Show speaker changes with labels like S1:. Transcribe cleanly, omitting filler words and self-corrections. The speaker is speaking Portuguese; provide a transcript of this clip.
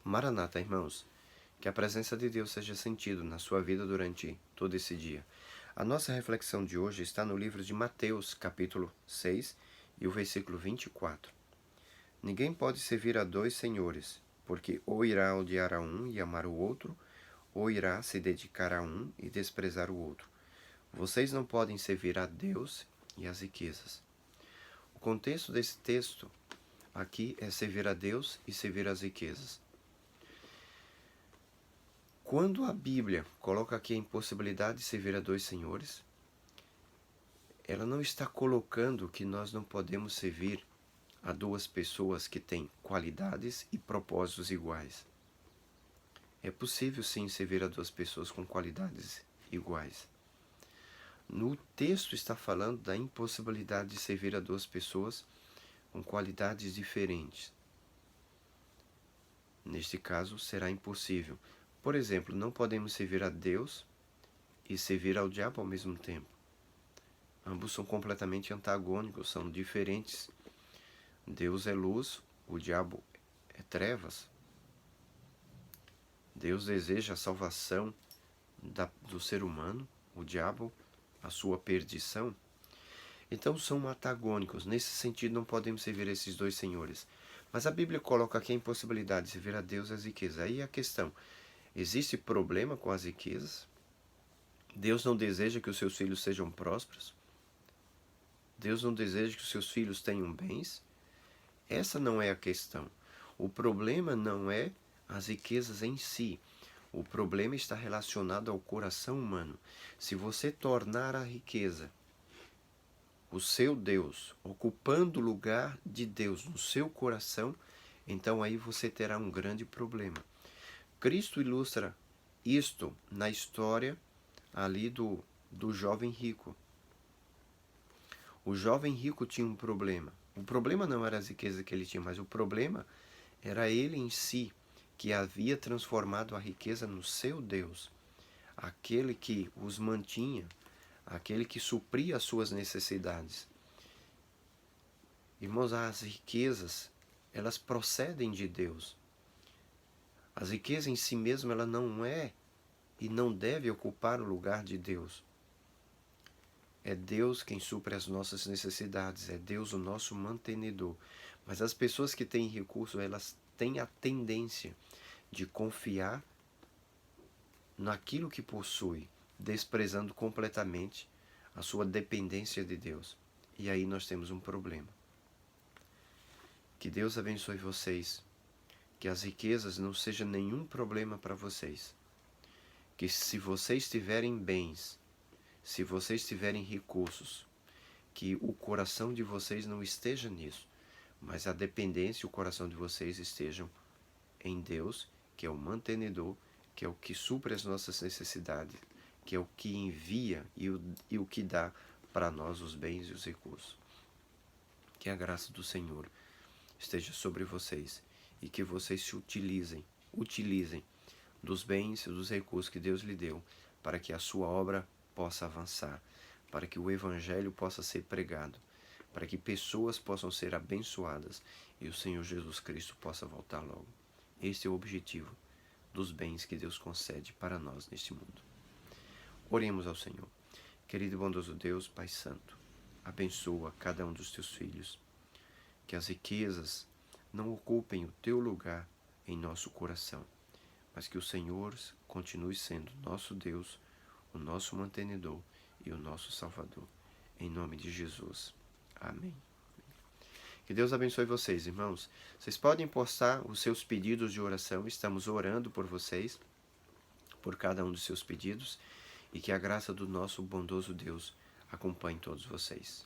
S1: Maranata, irmãos, que a presença de Deus seja sentido na sua vida durante todo esse dia. A nossa reflexão de hoje está no livro de Mateus, capítulo 6, e o versículo 24. Ninguém pode servir a dois senhores, porque ou irá odiar a um e amar o outro, ou irá se dedicar a um e desprezar o outro. Vocês não podem servir a Deus e às riquezas. O contexto desse texto aqui é servir a Deus e servir às riquezas. Quando a Bíblia coloca aqui a impossibilidade de servir a dois senhores, ela não está colocando que nós não podemos servir a duas pessoas que têm qualidades e propósitos iguais. É possível sim servir a duas pessoas com qualidades iguais. No texto está falando da impossibilidade de servir a duas pessoas com qualidades diferentes. Neste caso, será impossível. Por exemplo, não podemos servir a Deus e servir ao diabo ao mesmo tempo. Ambos são completamente antagônicos, são diferentes. Deus é luz, o diabo é trevas. Deus deseja a salvação do ser humano, o diabo a sua perdição. Então são antagônicos. Nesse sentido, não podemos servir esses dois senhores. Mas a Bíblia coloca aqui a impossibilidade de servir a Deus e as riquezas. Aí a questão, existe problema com as riquezas? Deus não deseja que os seus filhos sejam prósperos? Deus não deseja que os seus filhos tenham bens? Essa não é a questão. O problema não é as riquezas em si. O problema está relacionado ao coração humano. Se você tornar a riqueza o seu Deus, ocupando o lugar de Deus no seu coração, então aí você terá um grande problema. Cristo ilustra isto na história ali do jovem rico. O jovem rico tinha um problema. O problema não era as riquezas que ele tinha, mas o problema era ele em si, que havia transformado a riqueza no seu Deus, aquele que os mantinha, aquele que supria as suas necessidades. Irmãos, as riquezas, elas procedem de Deus. As riquezas em si mesmas, ela não é e não deve ocupar o lugar de Deus. É Deus quem supre as nossas necessidades, é Deus o nosso mantenedor. Mas as pessoas que têm recursos, elas têm a tendência de confiar naquilo que possui, desprezando completamente a sua dependência de Deus. E aí nós temos um problema. Que Deus abençoe vocês, que as riquezas não sejam nenhum problema para vocês. Que se vocês tiverem bens, se vocês tiverem recursos, que o coração de vocês não esteja nisso, mas a dependência e o coração de vocês estejam em Deus, que é o mantenedor, que é o que supre as nossas necessidades, que é o que envia e o que dá para nós os bens e os recursos. Que a graça do Senhor esteja sobre vocês e que vocês se utilizem dos bens e dos recursos que Deus lhe deu para que a sua obra possa avançar, para que o Evangelho possa ser pregado, para que pessoas possam ser abençoadas e o Senhor Jesus Cristo possa voltar logo. Este é o objetivo dos bens que Deus concede para nós neste mundo. Oremos ao Senhor. Querido e bondoso Deus, Pai Santo, abençoa cada um dos teus filhos, que as riquezas não ocupem o teu lugar em nosso coração, mas que o Senhor continue sendo nosso Deus, o nosso mantenedor e o nosso Salvador. Em nome de Jesus. Amém. Que Deus abençoe vocês, irmãos. Vocês podem postar os seus pedidos de oração. Estamos orando por vocês, por cada um dos seus pedidos, e que a graça do nosso bondoso Deus acompanhe todos vocês.